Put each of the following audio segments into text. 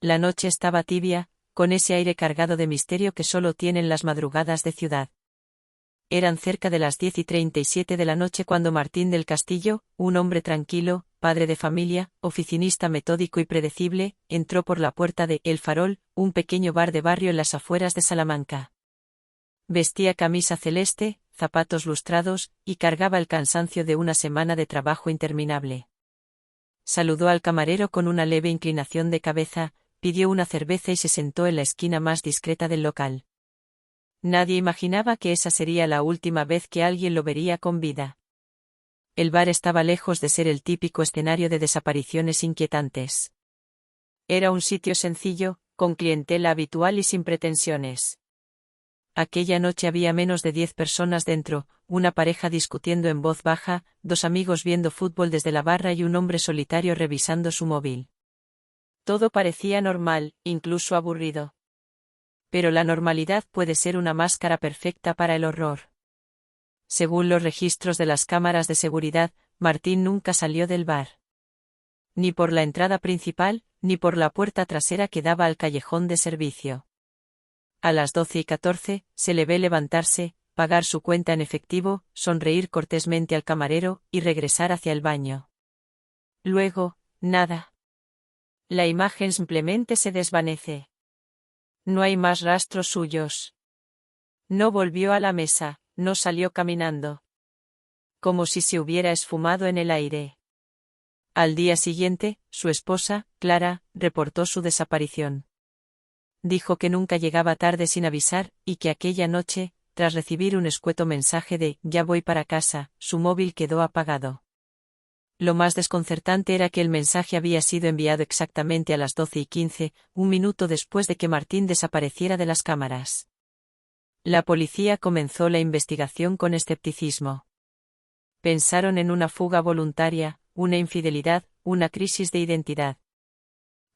La noche estaba tibia, con ese aire cargado de misterio que solo tienen las madrugadas de ciudad. Eran cerca de las 10:37 de la noche cuando Martín del Castillo, un hombre tranquilo, padre de familia, oficinista metódico y predecible, entró por la puerta de El Farol, un pequeño bar de barrio en las afueras de Salamanca. Vestía camisa celeste, zapatos lustrados, y cargaba el cansancio de una semana de trabajo interminable. Saludó al camarero con una leve inclinación de cabeza, pidió una cerveza y se sentó en la esquina más discreta del local. Nadie imaginaba que esa sería la última vez que alguien lo vería con vida. El bar estaba lejos de ser el típico escenario de desapariciones inquietantes. Era un sitio sencillo, con clientela habitual y sin pretensiones. Aquella noche había menos de 10 personas dentro, una pareja discutiendo en voz baja, 2 amigos viendo fútbol desde la barra y un hombre solitario revisando su móvil. Todo parecía normal, incluso aburrido. Pero la normalidad puede ser una máscara perfecta para el horror. Según los registros de las cámaras de seguridad, Martín nunca salió del bar. Ni por la entrada principal, ni por la puerta trasera que daba al callejón de servicio. A las 12:14, se le ve levantarse, pagar su cuenta en efectivo, sonreír cortésmente al camarero, y regresar hacia el baño. Luego, nada. La imagen simplemente se desvanece. No hay más rastros suyos. No volvió a la mesa, no salió caminando. Como si se hubiera esfumado en el aire. Al día siguiente, su esposa, Clara, reportó su desaparición. Dijo que nunca llegaba tarde sin avisar, y que aquella noche, tras recibir un escueto mensaje de «ya voy para casa», su móvil quedó apagado. Lo más desconcertante era que el mensaje había sido enviado exactamente a las 12:15, un minuto después de que Martín desapareciera de las cámaras. La policía comenzó la investigación con escepticismo. Pensaron en una fuga voluntaria, una infidelidad, una crisis de identidad.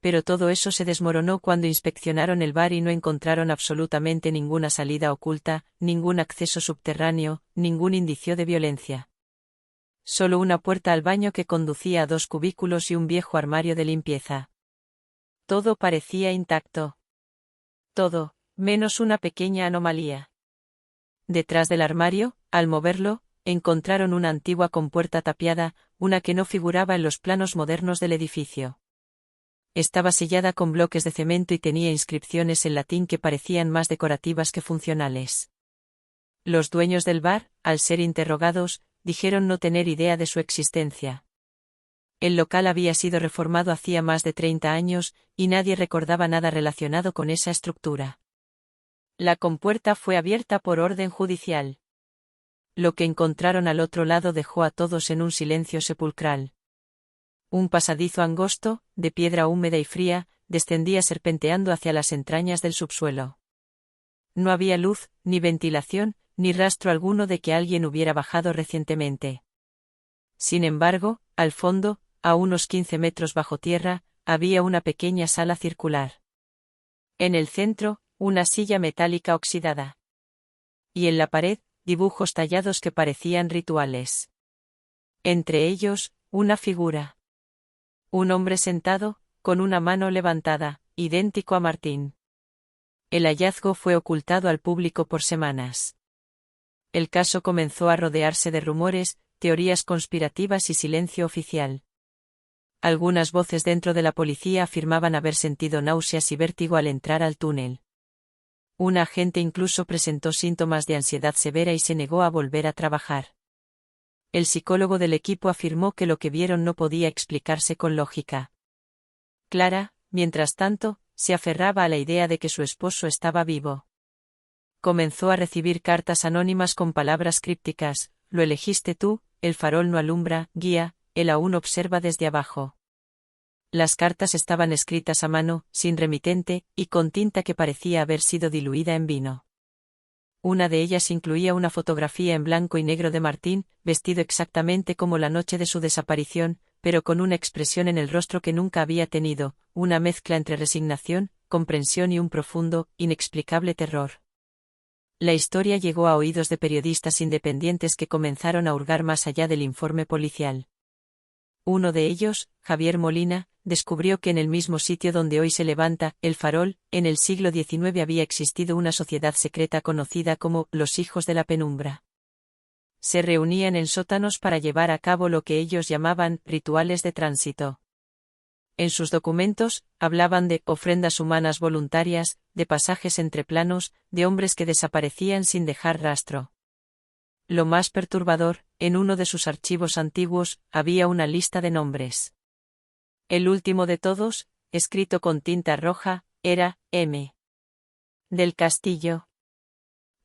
Pero todo eso se desmoronó cuando inspeccionaron el bar y no encontraron absolutamente ninguna salida oculta, ningún acceso subterráneo, ningún indicio de violencia. Solo una puerta al baño que conducía a 2 cubículos y un viejo armario de limpieza. Todo parecía intacto. Todo, menos una pequeña anomalía. Detrás del armario, al moverlo, encontraron una antigua compuerta tapiada, una que no figuraba en los planos modernos del edificio. Estaba sellada con bloques de cemento y tenía inscripciones en latín que parecían más decorativas que funcionales. Los dueños del bar, al ser interrogados, dijeron no tener idea de su existencia. El local había sido reformado hacía más de 30 años, y nadie recordaba nada relacionado con esa estructura. La compuerta fue abierta por orden judicial. Lo que encontraron al otro lado dejó a todos en un silencio sepulcral. Un pasadizo angosto, de piedra húmeda y fría, descendía serpenteando hacia las entrañas del subsuelo. No había luz, ni ventilación, ni rastro alguno de que alguien hubiera bajado recientemente. Sin embargo, al fondo, a unos 15 metros bajo tierra, había una pequeña sala circular. En el centro, una silla metálica oxidada. Y en la pared, dibujos tallados que parecían rituales. Entre ellos, una figura. Un hombre sentado, con una mano levantada, idéntico a Martín. El hallazgo fue ocultado al público por semanas. El caso comenzó a rodearse de rumores, teorías conspirativas y silencio oficial. Algunas voces dentro de la policía afirmaban haber sentido náuseas y vértigo al entrar al túnel. Un agente incluso presentó síntomas de ansiedad severa y se negó a volver a trabajar. El psicólogo del equipo afirmó que lo que vieron no podía explicarse con lógica. Clara, mientras tanto, se aferraba a la idea de que su esposo estaba vivo. Comenzó a recibir cartas anónimas con palabras crípticas: «Lo elegiste tú, el farol no alumbra, guía, él aún observa desde abajo». Las cartas estaban escritas a mano, sin remitente, y con tinta que parecía haber sido diluida en vino. Una de ellas incluía una fotografía en blanco y negro de Martín, vestido exactamente como la noche de su desaparición, pero con una expresión en el rostro que nunca había tenido, una mezcla entre resignación, comprensión y un profundo, inexplicable terror. La historia llegó a oídos de periodistas independientes que comenzaron a hurgar más allá del informe policial. Uno de ellos, Javier Molina, descubrió que en el mismo sitio donde hoy se levanta El Farol, en el siglo XIX había existido una sociedad secreta conocida como los Hijos de la Penumbra. Se reunían en sótanos para llevar a cabo lo que ellos llamaban rituales de tránsito. En sus documentos, hablaban de ofrendas humanas voluntarias, de pasajes entre planos, de hombres que desaparecían sin dejar rastro. Lo más perturbador, en uno de sus archivos antiguos, había una lista de nombres. El último de todos, escrito con tinta roja, era M. del Castillo.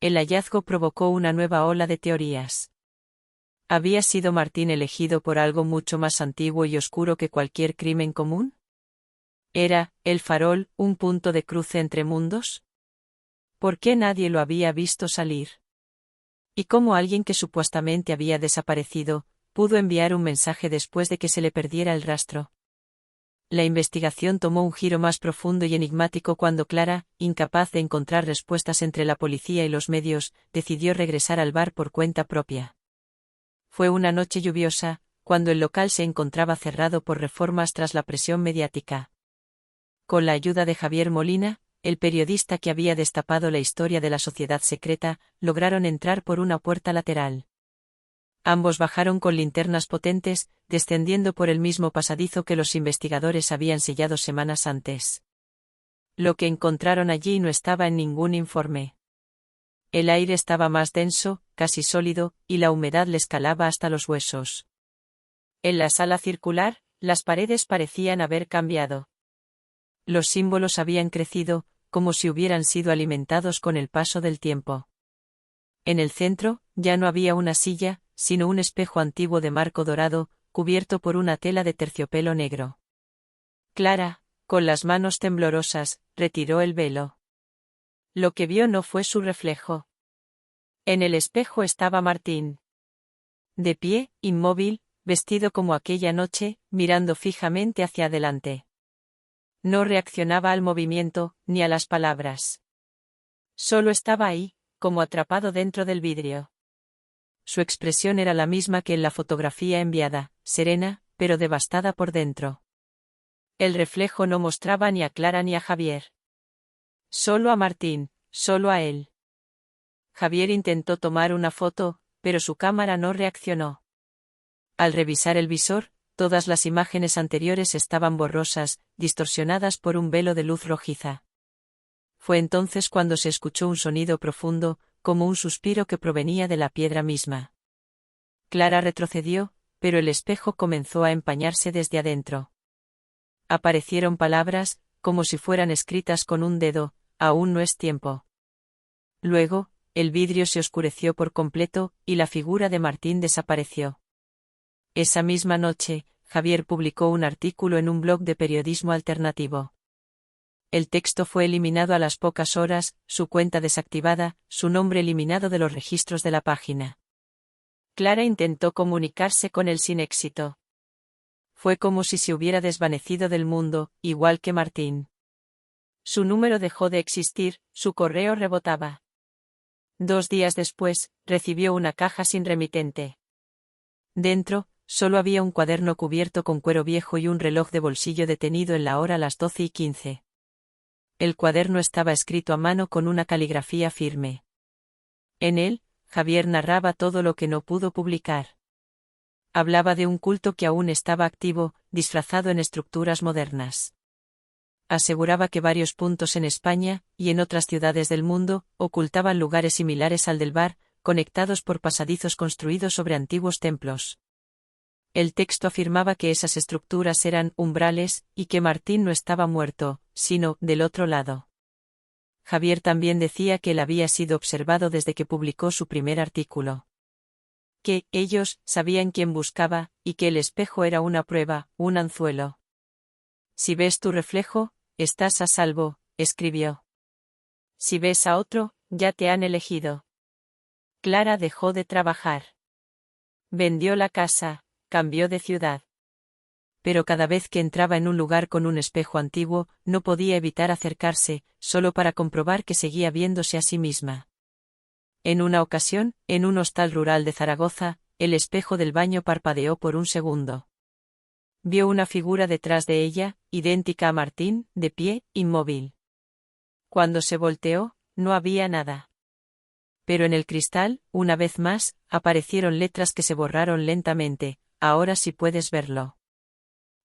El hallazgo provocó una nueva ola de teorías. ¿Había sido Martín elegido por algo mucho más antiguo y oscuro que cualquier crimen común? ¿Era El Farol un punto de cruce entre mundos? ¿Por qué nadie lo había visto salir? ¿Y cómo alguien que supuestamente había desaparecido, pudo enviar un mensaje después de que se le perdiera el rastro? La investigación tomó un giro más profundo y enigmático cuando Clara, incapaz de encontrar respuestas entre la policía y los medios, decidió regresar al bar por cuenta propia. Fue una noche lluviosa, cuando el local se encontraba cerrado por reformas tras la presión mediática. Con la ayuda de Javier Molina, el periodista que había destapado la historia de la sociedad secreta, lograron entrar por una puerta lateral. Ambos bajaron con linternas potentes, descendiendo por el mismo pasadizo que los investigadores habían sellado semanas antes. Lo que encontraron allí no estaba en ningún informe. El aire estaba más denso, casi sólido, y la humedad les calaba hasta los huesos. En la sala circular, las paredes parecían haber cambiado. Los símbolos habían crecido, como si hubieran sido alimentados con el paso del tiempo. En el centro, ya no había una silla, sino un espejo antiguo de marco dorado, cubierto por una tela de terciopelo negro. Clara, con las manos temblorosas, retiró el velo. Lo que vio no fue su reflejo. En el espejo estaba Martín. De pie, inmóvil, vestido como aquella noche, mirando fijamente hacia adelante. No reaccionaba al movimiento, ni a las palabras. Solo estaba ahí, como atrapado dentro del vidrio. Su expresión era la misma que en la fotografía enviada, serena, pero devastada por dentro. El reflejo no mostraba ni a Clara ni a Javier. Solo a Martín, solo a él. Javier intentó tomar una foto, pero su cámara no reaccionó. Al revisar el visor, todas las imágenes anteriores estaban borrosas, distorsionadas por un velo de luz rojiza. Fue entonces cuando se escuchó un sonido profundo, como un suspiro que provenía de la piedra misma. Clara retrocedió, pero el espejo comenzó a empañarse desde adentro. Aparecieron palabras, como si fueran escritas con un dedo: aún no es tiempo. Luego, el vidrio se oscureció por completo, y la figura de Martín desapareció. Esa misma noche, Javier publicó un artículo en un blog de periodismo alternativo. El texto fue eliminado a las pocas horas, su cuenta desactivada, su nombre eliminado de los registros de la página. Clara intentó comunicarse con él sin éxito. Fue como si se hubiera desvanecido del mundo, igual que Martín. Su número dejó de existir, su correo rebotaba. 2 días después, recibió una caja sin remitente. Dentro, solo había un cuaderno cubierto con cuero viejo y un reloj de bolsillo detenido en la hora a las 12:15. El cuaderno estaba escrito a mano con una caligrafía firme. En él, Javier narraba todo lo que no pudo publicar. Hablaba de un culto que aún estaba activo, disfrazado en estructuras modernas. Aseguraba que varios puntos en España, y en otras ciudades del mundo, ocultaban lugares similares al del bar, conectados por pasadizos construidos sobre antiguos templos. El texto afirmaba que esas estructuras eran umbrales, y que Martín no estaba muerto, sino del otro lado. Javier también decía que él había sido observado desde que publicó su primer artículo. Que ellos sabían quién buscaba, y que el espejo era una prueba, un anzuelo. Si ves tu reflejo, estás a salvo, escribió. Si ves a otro, ya te han elegido. Clara dejó de trabajar. Vendió la casa, cambió de ciudad. Pero cada vez que entraba en un lugar con un espejo antiguo, no podía evitar acercarse, solo para comprobar que seguía viéndose a sí misma. En una ocasión, en un hostal rural de Zaragoza, el espejo del baño parpadeó por un segundo. vio una figura detrás de ella, idéntica a Martín, de pie, inmóvil. Cuando se volteó, no había nada. Pero en el cristal, una vez más, aparecieron letras que se borraron lentamente. Ahora sí puedes verlo.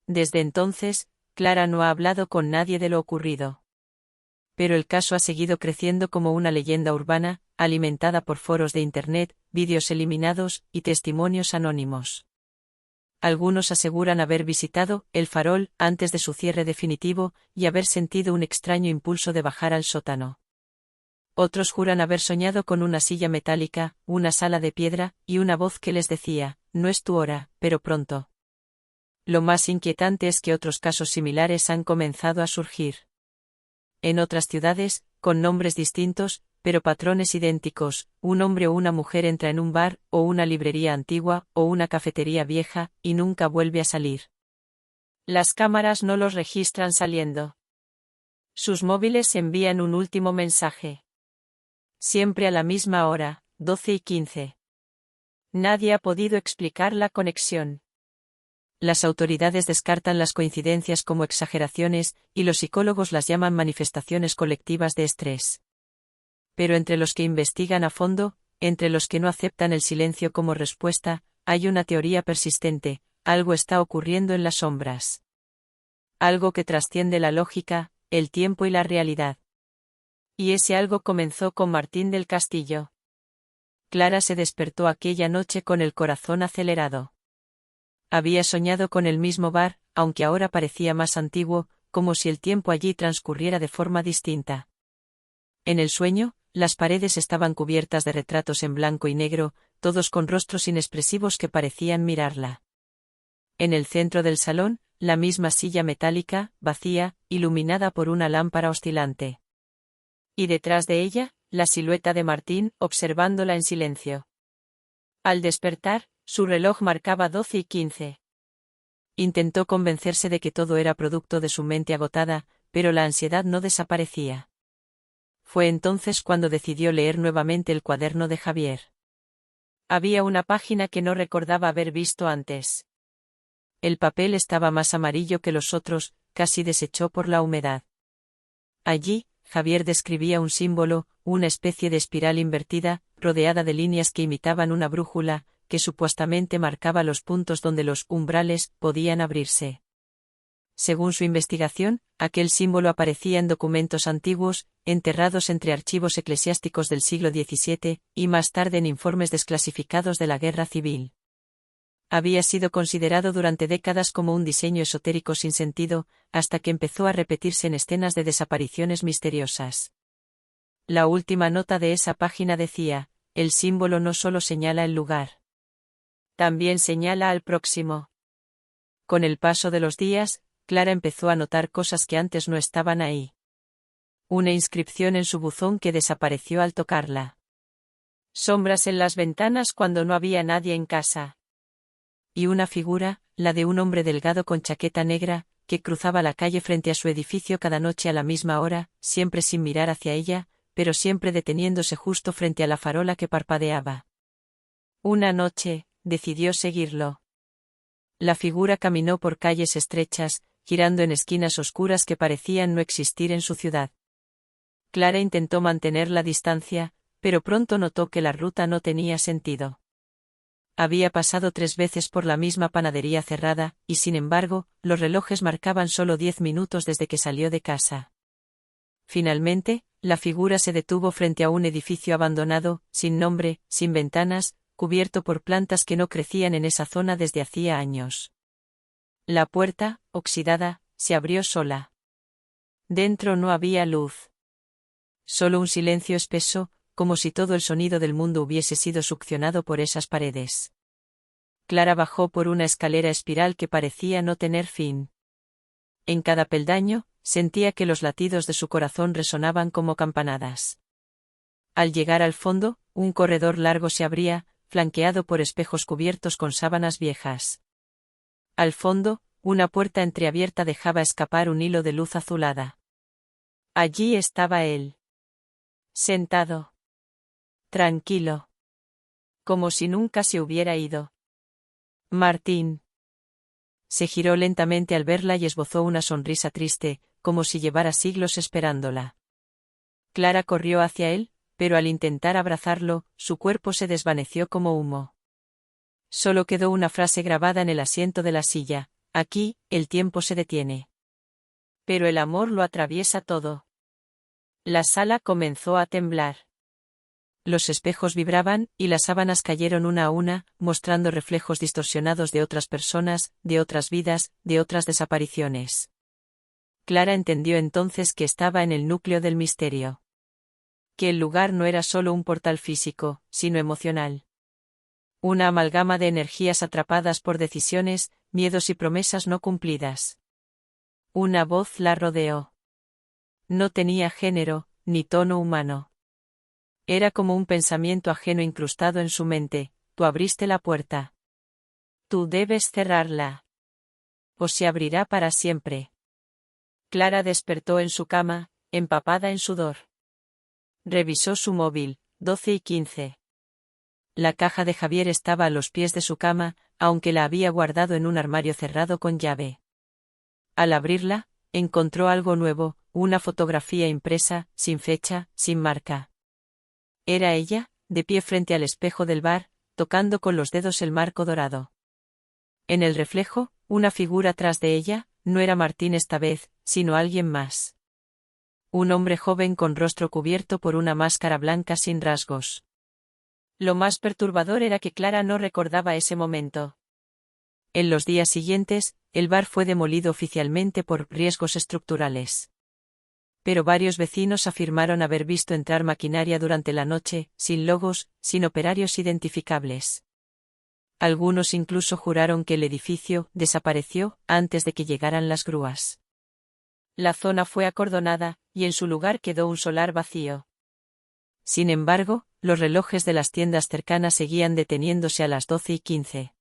Desde entonces, Clara no ha hablado con nadie de lo ocurrido. Pero el caso ha seguido creciendo como una leyenda urbana, alimentada por foros de Internet, vídeos eliminados y testimonios anónimos. Algunos aseguran haber visitado El Farol antes de su cierre definitivo y haber sentido un extraño impulso de bajar al sótano. Otros juran haber soñado con una silla metálica, una sala de piedra y una voz que les decía: no es tu hora, pero pronto. Lo más inquietante es que otros casos similares han comenzado a surgir. En otras ciudades, con nombres distintos, pero patrones idénticos, un hombre o una mujer entra en un bar, o una librería antigua, o una cafetería vieja, y nunca vuelve a salir. Las cámaras no los registran saliendo. Sus móviles envían un último mensaje. Siempre a la misma hora, 12:15. Nadie ha podido explicar la conexión. Las autoridades descartan las coincidencias como exageraciones, y los psicólogos las llaman manifestaciones colectivas de estrés. Pero entre los que investigan a fondo, entre los que no aceptan el silencio como respuesta, hay una teoría persistente: algo está ocurriendo en las sombras. Algo que trasciende la lógica, el tiempo y la realidad. Y ese algo comenzó con Martín del Castillo. Clara se despertó aquella noche con el corazón acelerado. Había soñado con el mismo bar, aunque ahora parecía más antiguo, como si el tiempo allí transcurriera de forma distinta. En el sueño, las paredes estaban cubiertas de retratos en blanco y negro, todos con rostros inexpresivos que parecían mirarla. En el centro del salón, la misma silla metálica, vacía, iluminada por una lámpara oscilante. Y detrás de ella, la silueta de Martín, observándola en silencio. Al despertar, su reloj marcaba 12:15. Intentó convencerse de que todo era producto de su mente agotada, pero la ansiedad no desaparecía. Fue entonces cuando decidió leer nuevamente el cuaderno de Javier. Había una página que no recordaba haber visto antes. El papel estaba más amarillo que los otros, casi deshecho por la humedad. Allí, Javier describía un símbolo, una especie de espiral invertida, rodeada de líneas que imitaban una brújula, que supuestamente marcaba los puntos donde los umbrales podían abrirse. Según su investigación, aquel símbolo aparecía en documentos antiguos, enterrados entre archivos eclesiásticos del siglo XVII, y más tarde en informes desclasificados de la Guerra Civil. Había sido considerado durante décadas como un diseño esotérico sin sentido, hasta que empezó a repetirse en escenas de desapariciones misteriosas. La última nota de esa página decía: el símbolo no solo señala el lugar. También señala al próximo. Con el paso de los días, Clara empezó a notar cosas que antes no estaban ahí. Una inscripción en su buzón que desapareció al tocarla. Sombras en las ventanas cuando no había nadie en casa. Y una figura, la de un hombre delgado con chaqueta negra, que cruzaba la calle frente a su edificio cada noche a la misma hora, siempre sin mirar hacia ella, pero siempre deteniéndose justo frente a la farola que parpadeaba. Una noche, decidió seguirlo. La figura caminó por calles estrechas, girando en esquinas oscuras que parecían no existir en su ciudad. Clara intentó mantener la distancia, pero pronto notó que la ruta no tenía sentido. Había pasado 3 veces por la misma panadería cerrada, y sin embargo, los relojes marcaban solo 10 minutos desde que salió de casa. Finalmente, la figura se detuvo frente a un edificio abandonado, sin nombre, sin ventanas, cubierto por plantas que no crecían en esa zona desde hacía años. La puerta, oxidada, se abrió sola. Dentro no había luz. Solo un silencio espeso, como si todo el sonido del mundo hubiese sido succionado por esas paredes. Clara bajó por una escalera espiral que parecía no tener fin. En cada peldaño, sentía que los latidos de su corazón resonaban como campanadas. Al llegar al fondo, un corredor largo se abría, flanqueado por espejos cubiertos con sábanas viejas. Al fondo, una puerta entreabierta dejaba escapar un hilo de luz azulada. Allí estaba él. Sentado. Tranquilo. Como si nunca se hubiera ido. Martín. Se giró lentamente al verla y esbozó una sonrisa triste, como si llevara siglos esperándola. Clara corrió hacia él, pero al intentar abrazarlo, su cuerpo se desvaneció como humo. Solo quedó una frase grabada en el asiento de la silla: aquí, el tiempo se detiene. Pero el amor lo atraviesa todo. La sala comenzó a temblar. Los espejos vibraban, y las sábanas cayeron una a una, mostrando reflejos distorsionados de otras personas, de otras vidas, de otras desapariciones. Clara entendió entonces que estaba en el núcleo del misterio. Que el lugar no era solo un portal físico, sino emocional. Una amalgama de energías atrapadas por decisiones, miedos y promesas no cumplidas. Una voz la rodeó. No tenía género, ni tono humano. Era como un pensamiento ajeno incrustado en su mente: tú abriste la puerta. Tú debes cerrarla. O se abrirá para siempre. Clara despertó en su cama, empapada en sudor. Revisó su móvil: 12:15. La caja de Javier estaba a los pies de su cama, aunque la había guardado en un armario cerrado con llave. Al abrirla, encontró algo nuevo: una fotografía impresa, sin fecha, sin marca. Era ella, de pie frente al espejo del bar, tocando con los dedos el marco dorado. En el reflejo, una figura tras de ella: no era Martín esta vez, sino alguien más. Un hombre joven con rostro cubierto por una máscara blanca sin rasgos. Lo más perturbador era que Clara no recordaba ese momento. En los días siguientes, el bar fue demolido oficialmente por riesgos estructurales. Pero varios vecinos afirmaron haber visto entrar maquinaria durante la noche, sin logos, sin operarios identificables. Algunos incluso juraron que el edificio desapareció antes de que llegaran las grúas. La zona fue acordonada, y en su lugar quedó un solar vacío. Sin embargo, los relojes de las tiendas cercanas seguían deteniéndose a las 12:15.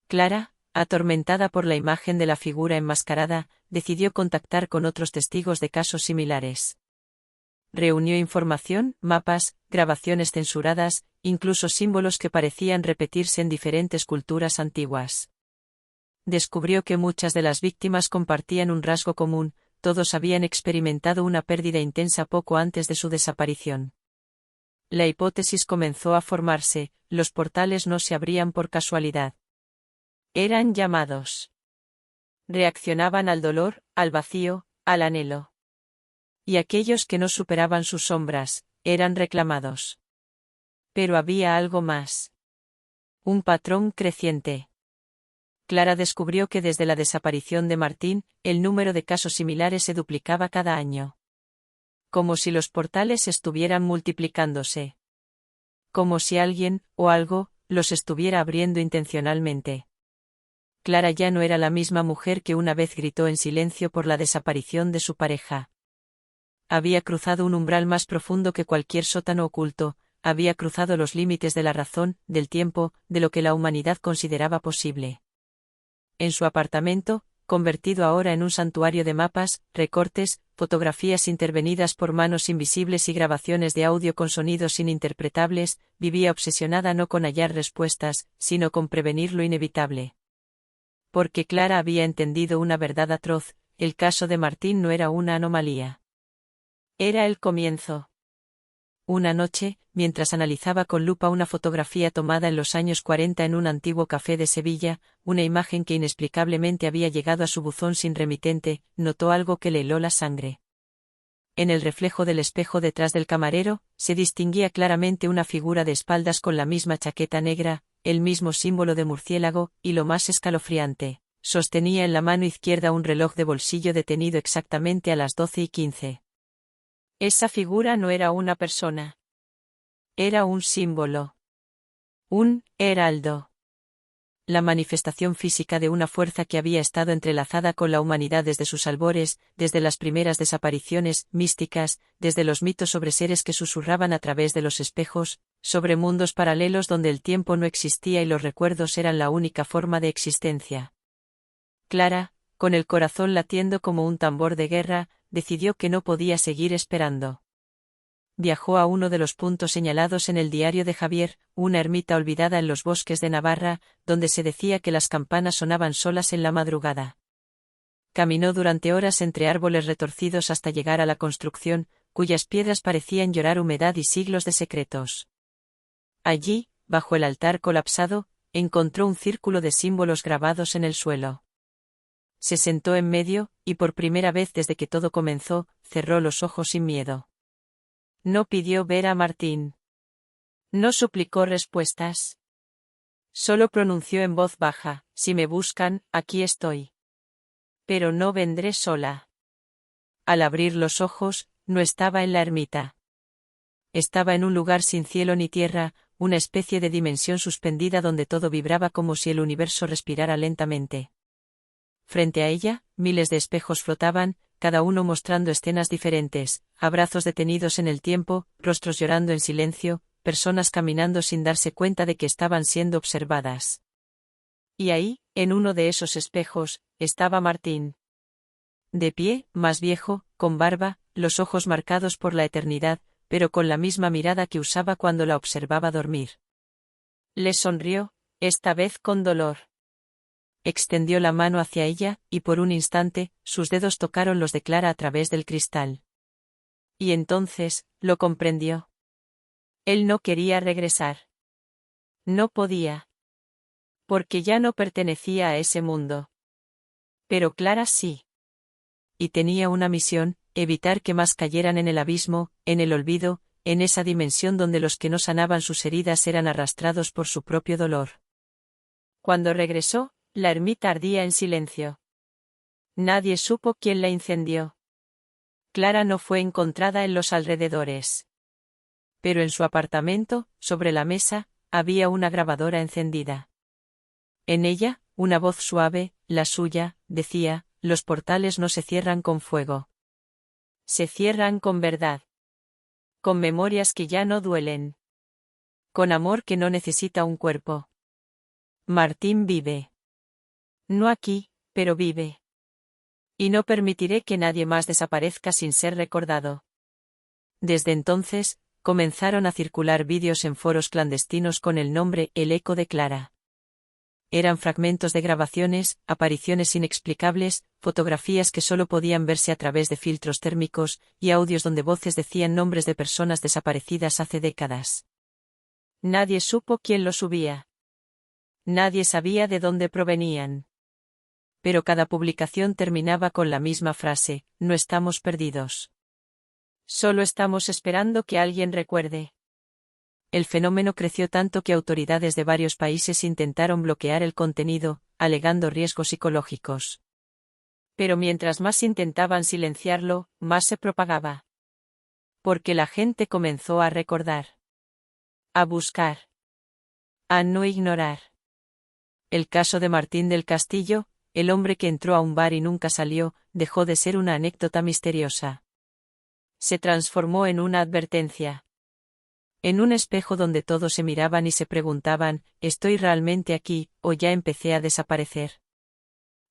Clara, atormentada por la imagen de la figura enmascarada, decidió contactar con otros testigos de casos similares. Reunió información, mapas, grabaciones censuradas, incluso símbolos que parecían repetirse en diferentes culturas antiguas. Descubrió que muchas de las víctimas compartían un rasgo común: todos habían experimentado una pérdida intensa poco antes de su desaparición. La hipótesis comenzó a formarse: los portales no se abrían por casualidad. Eran llamados. Reaccionaban al dolor, al vacío, al anhelo. Y aquellos que no superaban sus sombras, eran reclamados. Pero había algo más. Un patrón creciente. Clara descubrió que desde la desaparición de Martín, el número de casos similares se duplicaba cada año. Como si los portales estuvieran multiplicándose. Como si alguien, o algo, los estuviera abriendo intencionalmente. Clara ya no era la misma mujer que una vez gritó en silencio por la desaparición de su pareja. Había cruzado un umbral más profundo que cualquier sótano oculto, había cruzado los límites de la razón, del tiempo, de lo que la humanidad consideraba posible. En su apartamento, convertido ahora en un santuario de mapas, recortes, fotografías intervenidas por manos invisibles y grabaciones de audio con sonidos ininterpretables, vivía obsesionada no con hallar respuestas, sino con prevenir lo inevitable. Porque Clara había entendido una verdad atroz: el caso de Martín no era una anomalía. Era el comienzo. Una noche, mientras analizaba con lupa una fotografía tomada en los años 40 en un antiguo café de Sevilla, una imagen que inexplicablemente había llegado a su buzón sin remitente, notó algo que le heló la sangre. En el reflejo del espejo detrás del camarero, se distinguía claramente una figura de espaldas con la misma chaqueta negra, el mismo símbolo de murciélago, y lo más escalofriante, sostenía en la mano izquierda un reloj de bolsillo detenido exactamente a las 12:15. Esa figura no era una persona. Era un símbolo. Un heraldo. La manifestación física de una fuerza que había estado entrelazada con la humanidad desde sus albores, desde las primeras desapariciones místicas, desde los mitos sobre seres que susurraban a través de los espejos, sobre mundos paralelos donde el tiempo no existía y los recuerdos eran la única forma de existencia. Clara, con el corazón latiendo como un tambor de guerra, decidió que no podía seguir esperando. viajó a uno de los puntos señalados en el diario de Javier, una ermita olvidada en los bosques de Navarra, donde se decía que las campanas sonaban solas en la madrugada. Caminó durante horas entre árboles retorcidos hasta llegar a la construcción, cuyas piedras parecían llorar humedad y siglos de secretos. Allí, bajo el altar colapsado, encontró un círculo de símbolos grabados en el suelo. Se sentó en medio, y por primera vez desde que todo comenzó, cerró los ojos sin miedo. No pidió ver a Martín. No suplicó respuestas. Solo pronunció en voz baja: si me buscan, aquí estoy. Pero no vendré sola. Al abrir los ojos, no estaba en la ermita. Estaba en un lugar sin cielo ni tierra, una especie de dimensión suspendida donde todo vibraba como si el universo respirara lentamente. Frente a ella, miles de espejos flotaban, cada uno mostrando escenas diferentes, abrazos detenidos en el tiempo, rostros llorando en silencio, personas caminando sin darse cuenta de que estaban siendo observadas. Y ahí, en uno de esos espejos, estaba Martín. De pie, más viejo, con barba, los ojos marcados por la eternidad, pero con la misma mirada que usaba cuando la observaba dormir. Le sonrió, esta vez con dolor. Extendió la mano hacia ella, y por un instante, sus dedos tocaron los de Clara a través del cristal. Y entonces, lo comprendió. Él no quería regresar. No podía. Porque ya no pertenecía a ese mundo. Pero Clara sí. Y tenía una misión: evitar que más cayeran en el abismo, en el olvido, en esa dimensión donde los que no sanaban sus heridas eran arrastrados por su propio dolor. Cuando regresó, la ermita ardía en silencio. Nadie supo quién la incendió. Clara no fue encontrada en los alrededores. Pero en su apartamento, sobre la mesa, había una grabadora encendida. En ella, una voz suave, la suya, decía: los portales no se cierran con fuego. Se cierran con verdad. Con memorias que ya no duelen. Con amor que no necesita un cuerpo. Martín vive. No aquí, pero vive. Y no permitiré que nadie más desaparezca sin ser recordado. Desde entonces, comenzaron a circular vídeos en foros clandestinos con el nombre El Eco de Clara. Eran fragmentos de grabaciones, apariciones inexplicables, fotografías que solo podían verse a través de filtros térmicos, y audios donde voces decían nombres de personas desaparecidas hace décadas. Nadie supo quién los subía. Nadie sabía de dónde provenían. Pero cada publicación terminaba con la misma frase: no estamos perdidos. Solo estamos esperando que alguien recuerde. El fenómeno creció tanto que autoridades de varios países intentaron bloquear el contenido, alegando riesgos psicológicos. Pero mientras más intentaban silenciarlo, más se propagaba. Porque la gente comenzó a recordar. A buscar. A no ignorar. El caso de Martín del Castillo, el hombre que entró a un bar y nunca salió, dejó de ser una anécdota misteriosa. Se transformó en una advertencia. En un espejo donde todos se miraban y se preguntaban: ¿estoy realmente aquí, o ya empecé a desaparecer?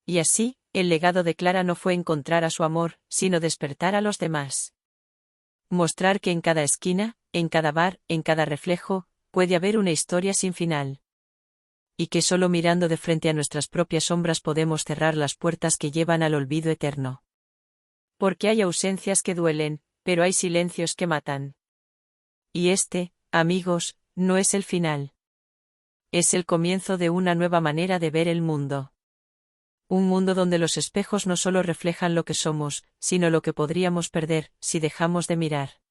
Y así, el legado de Clara no fue encontrar a su amor, sino despertar a los demás. Mostrar que en cada esquina, en cada bar, en cada reflejo, puede haber una historia sin final. Y que solo mirando de frente a nuestras propias sombras podemos cerrar las puertas que llevan al olvido eterno. Porque hay ausencias que duelen, pero hay silencios que matan. Y este, amigos, no es el final. Es el comienzo de una nueva manera de ver el mundo. Un mundo donde los espejos no solo reflejan lo que somos, sino lo que podríamos perder, si dejamos de mirar.